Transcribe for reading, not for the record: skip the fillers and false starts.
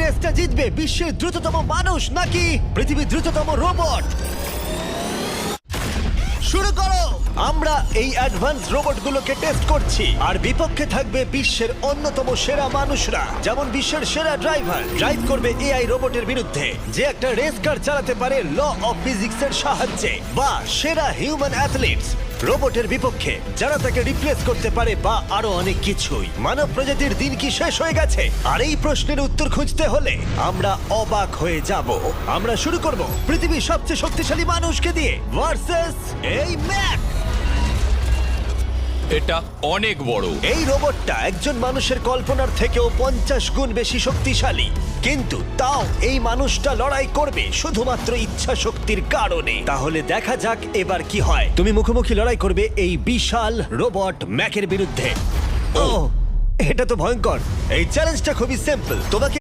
রেসটা জিতবে বিশ্বের দ্রুততম মানুষ নাকি পৃথিবীর দ্রুততম রোবট? শুরু করো। আমরা এই অ্যাডভান্স রোবটগুলোকে টেস্ট করছি আর বিপক্ষে থাকবে বিশ্বের অন্যতম সেরা মানুষরা, যেমন বিশ্বের সেরা ড্রাইভার ড্রাইভ করবে এআই রোবটের বিরুদ্ধে যে একটা রেস কার চালাতে পারে ল অফ ফিজিক্সের সাহায্যে, বা সেরা হিউম্যান অ্যাথলিটস রোবটের বিপক্ষে যারা তাকে রিপ্লেস করতে পারে, বা আরো অনেক কিছুই। মানব প্রজাতির দিন কি শেষ হয়ে গেছে? আর এই প্রশ্নের উত্তর খুঁজতে হলে আমরা অবাক হয়ে যাব। আমরা শুরু করব পৃথিবীর সবচেয়ে শক্তিশালী মানুষকে দিয়ে ভার্সেস এই ম্যাক। এটা অনেক বড়। এই রোবটটা একজন মানুষের কল্পনার থেকেও 50 গুণ বেশি শক্তিশালী, কিন্তু তাও এই মানুষটা লড়াই করবে শুধুমাত্র ইচ্ছা শক্তির কারণে। তাহলে দেখা যাক এবার কি হয়। তুমি মুখোমুখি লড়াই করবে এই বিশাল রোবট ম্যাকের বিরুদ্ধে। ও, এটা তো ভয়ঙ্কর। এই চ্যালেঞ্জটা খুবই সিম্পল। তোমাকে